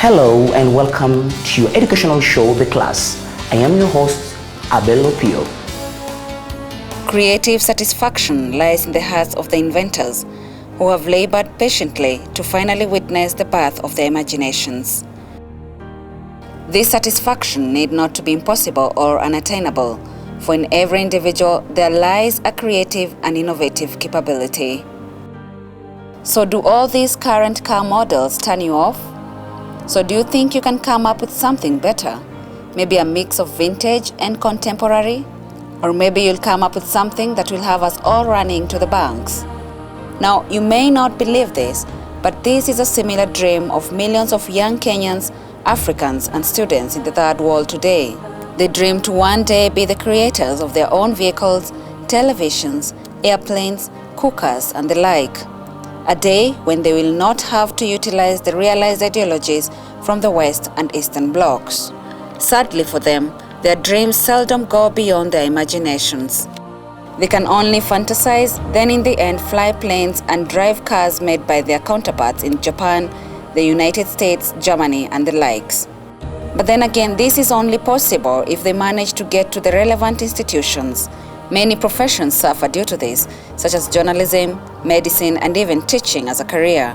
Hello and welcome to your educational show, The Class. I am your host, Abel Opio. Creative satisfaction lies in the hearts of the inventors who have labored patiently to finally witness the birth of their imaginations. This satisfaction need not to be impossible or unattainable, for in every individual there lies a creative and innovative capability. So do all these current car models turn you off? So do you think you can come up with something better? Maybe a mix of vintage and contemporary? Or maybe you'll come up with something that will have us all running to the banks. Now, you may not believe this, but this is a similar dream of millions of young Kenyans, Africans, and students in the third world today. They dream to one day be the creators of their own vehicles, televisions, airplanes, cookers, and the like. A day when they will not have to utilize the realized ideologies from the West and Eastern blocs. Sadly for them, their dreams seldom go beyond their imaginations. They can only fantasize, then in the end fly planes and drive cars made by their counterparts in Japan, the United States, Germany, and the likes. But then again, this is only possible if they manage to get to the relevant institutions. Many professions suffer due to this, such as journalism, medicine, and even teaching as a career.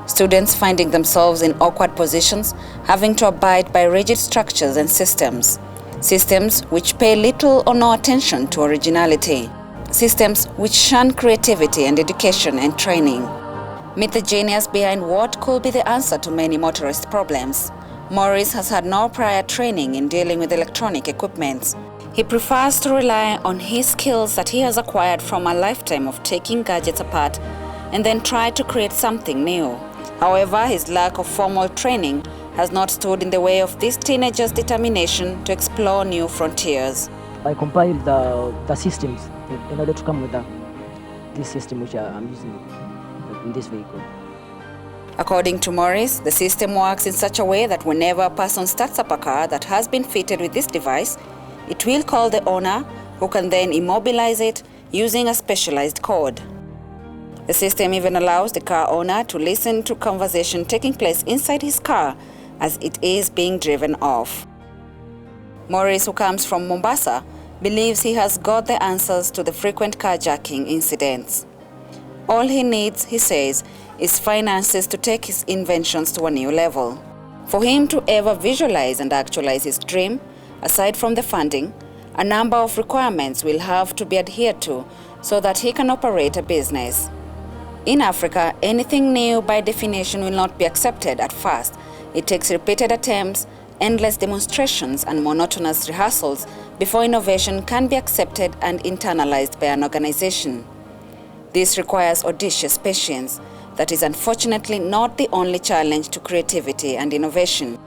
Students finding themselves in awkward positions, having to abide by rigid structures and systems. Systems which pay little or no attention to originality. Systems which shun creativity and education and training. Meet the genius behind what could be the answer to many motorist problems. Maurice has had no prior training in dealing with electronic equipment. He prefers to rely on his skills that he has acquired from a lifetime of taking gadgets apart and then try to create something new. However, his lack of formal training has not stood in the way of this teenager's determination to explore new frontiers. I compiled the systems in order to come with this system which I'm using in this vehicle. According to Maurice, the system works in such a way that whenever a person starts up a car that has been fitted with this device, it will call the owner, who can then immobilize it using a specialized code. The system even allows the car owner to listen to conversation taking place inside his car as it is being driven off. Maurice, who comes from Mombasa, believes he has got the answers to the frequent carjacking incidents. All he needs, he says, is finances to take his inventions to a new level. For him to ever visualize and actualize his dream, aside from the funding, a number of requirements will have to be adhered to so that he can operate a business. In Africa, anything new by definition will not be accepted at first. It takes repeated attempts, endless demonstrations, and monotonous rehearsals before innovation can be accepted and internalized by an organization. This requires audacious patience. That is unfortunately not the only challenge to creativity and innovation.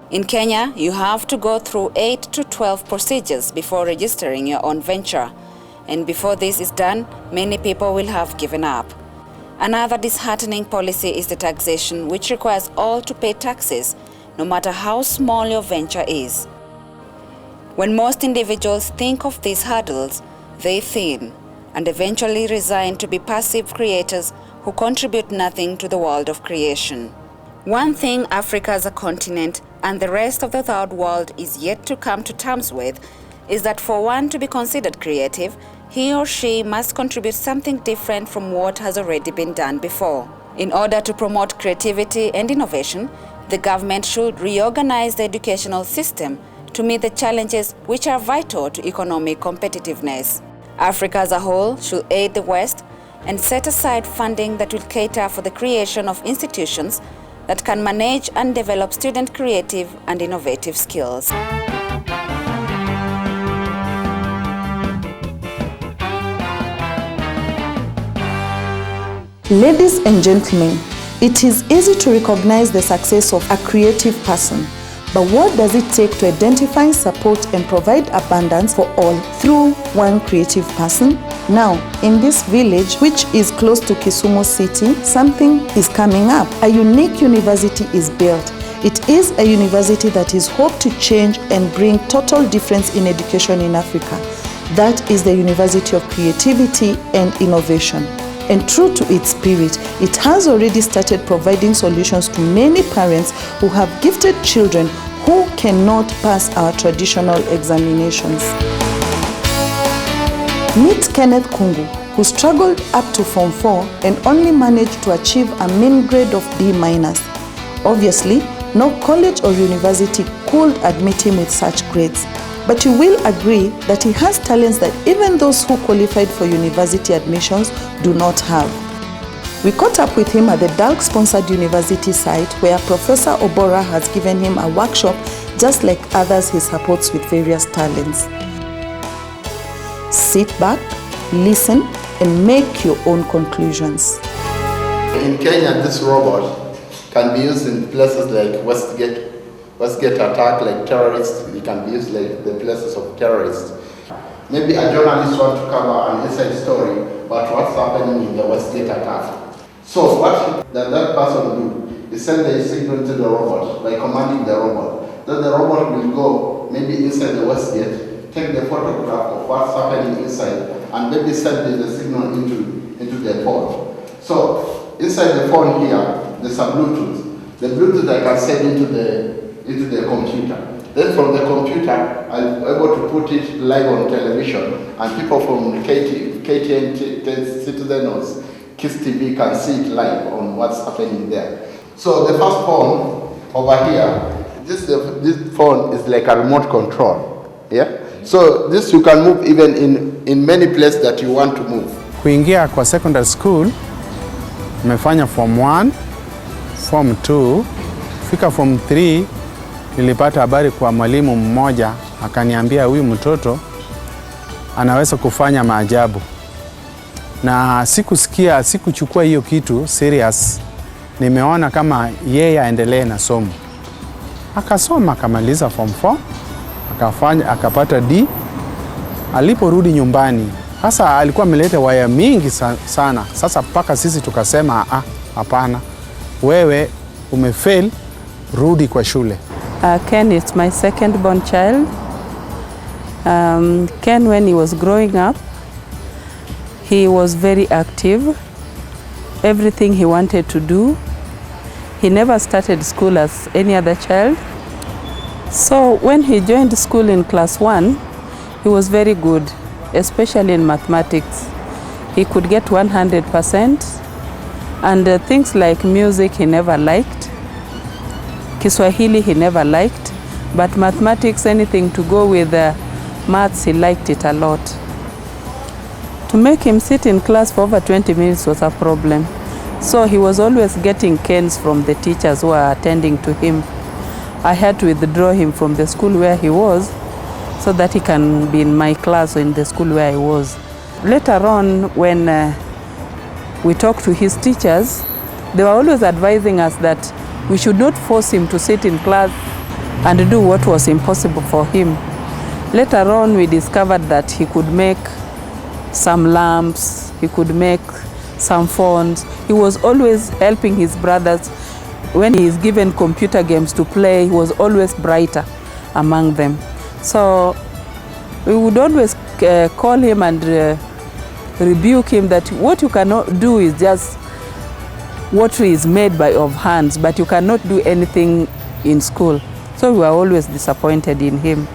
In Kenya, you have to go through 8 to 12 procedures before registering your own venture. And before this is done, many people will have given up. Another disheartening policy is the taxation, which requires all to pay taxes, no matter how small your venture is. When most individuals think of these hurdles, they thin and eventually resign to be passive creators who contribute nothing to the world of creation. One thing Africa as a continent and the rest of the third world is yet to come to terms with is that for one to be considered creative, he or she must contribute something different from what has already been done before. In order to promote creativity and innovation, the government should reorganize the educational system to meet the challenges which are vital to economic competitiveness. Africa as a whole should aid the West and set aside funding that will cater for the creation of institutions that can manage and develop student creative and innovative skills. Ladies and gentlemen, it is easy to recognize the success of a creative person. But what does it take to identify, support, and provide abundance for all through one creative person? Now, in this village, which is close to Kisumu City, something is coming up. A unique university is built. It is a university that is hoped to change and bring total difference in education in Africa. That is the University of Creativity and Innovation. And true to its spirit, it has already started providing solutions to many parents who have gifted children who cannot pass our traditional examinations. Meet Kenneth Kungu, who struggled up to Form 4 and only managed to achieve a mean grade of D-. Obviously, no college or university could admit him with such grades. But you will agree that he has talents that even those who qualified for university admissions do not have. We caught up with him at the DALC-sponsored university site where Professor Obora has given him a workshop just like others he supports with various talents. Sit back, listen, and make your own conclusions. In Kenya, this robot can be used in places like Westgate attack, like terrorists. It can be used like the places of terrorists. Maybe a journalist wants to cover an inside story about what's happening in the Westgate attack. So what that person will do is send the signal to the robot by commanding the robot. Then the robot will go maybe inside the Westgate, take the photograph of what's happening inside, and maybe send the signal into the phone. So inside the phone here, there's a Bluetooth. The Bluetooth I can send into the computer. Then from the computer, I'm able to put it live on television, and people from KTN Citizen or KISS TV can see it live on what's happening there. So the first phone over here, this phone is like a remote control. Yeah. So this you can move even in many places that you want to move. Kuingia kwa secondary school, nimefanya Form 1, Form 2, fika Form 3, nilipata habari kwa mwalimu mmoja, akaniambia huyu mtoto anaweza kufanya maajabu. Na sikuchukua hiyo kitu serious. Nimeona kama yeye aendelee na somo. Akasoma, akamaliza Form 4, akapata D. Aliporudi nyumbani, sasa alikuwa ameleta waya mingi sana. Sasa mpaka sisi tukasema hapana, wewe umefail, rudi kwa shule. Ken is my second born child. Ken, when he was growing up, he was very active. Everything he wanted to do. He never started school as any other child. So when he joined school in class 1, he was very good, especially in mathematics. He could get 100%, and things like music he never liked. Kiswahili he never liked, but mathematics, anything to go with maths, he liked it a lot. To make him sit in class for over 20 minutes was a problem. So he was always getting canes from the teachers who were attending to him. I had to withdraw him from the school where he was so that he can be in my class or in the school where I was. Later on, when we talked to his teachers, they were always advising us that we should not force him to sit in class and do what was impossible for him. Later on, we discovered that he could make some lamps, he could make some phones. He was always helping his brothers. When he is given computer games to play, he was always brighter among them. So we would always call him and rebuke him that what you cannot do is just what is made of hands, but you cannot do anything in school. So we were always disappointed in him.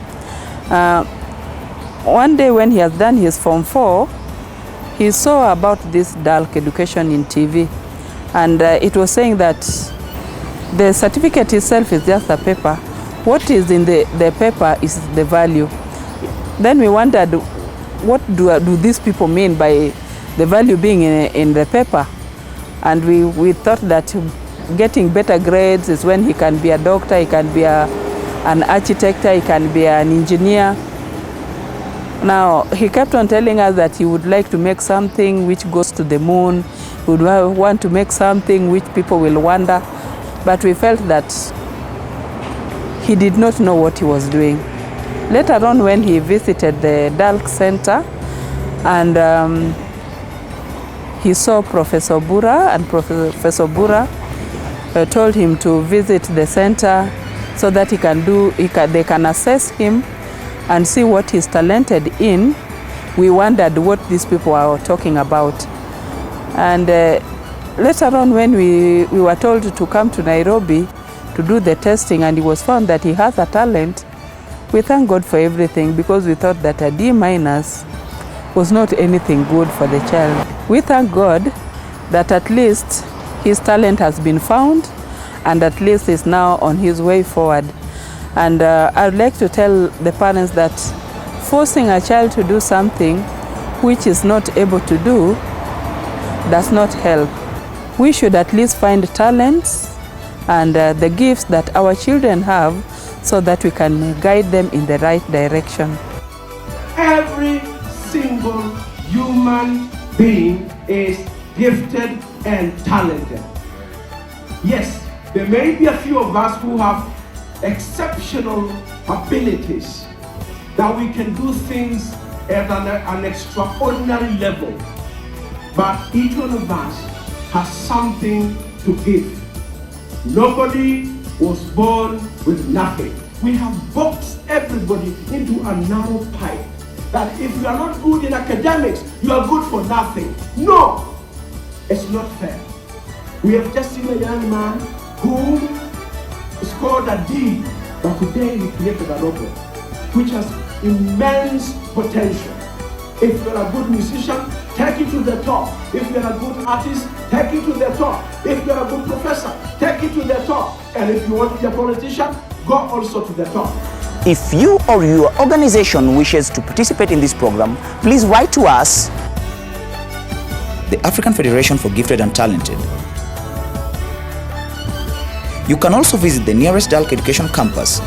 One day when he has done his Form 4, he saw about this DALC education in TV, and it was saying that the certificate itself is just a paper. What is in the paper is the value. Then we wondered, what do these people mean by the value being in the paper? And we thought that getting better grades is when he can be a doctor, he can be an architect, he can be an engineer. Now, he kept on telling us that he would like to make something which goes to the moon. He would want to make something which people will wonder. But we felt that he did not know what he was doing. Later on, when he visited the DALC Center, and he saw Professor Bura, and Professor Bura told him to visit the center so that they can assess him and see what he's talented in. We wondered what these people are talking about. And later on, when we were told to come to Nairobi to do the testing, and it was found that he has a talent, we thank God for everything, because we thought that a D- was not anything good for the child. We thank God that at least his talent has been found, and at least is now on his way forward. And I would like to tell the parents that forcing a child to do something which is not able to do does not help. We should at least find talents and the gifts that our children have, so that we can guide them in the right direction. Every single human being is gifted and talented. Yes, there may be a few of us who have exceptional abilities, that we can do things at an extraordinary level. But each one of us has something to give. Nobody was born with nothing. We have boxed everybody into a narrow pipe, that if you are not good in academics, you are good for nothing. No, it's not fair. We have just seen a young man who scored a D, but today he created a robot, which has immense potential. If you're a good musician, take it to the top. If you're a good artist, take it to the top. If you're a good professor, take it to the top. And if you want to be a politician, go also to the top. If you or your organization wishes to participate in this program, please write to us, the African Federation for Gifted and Talented. You can also visit the nearest DALC education campus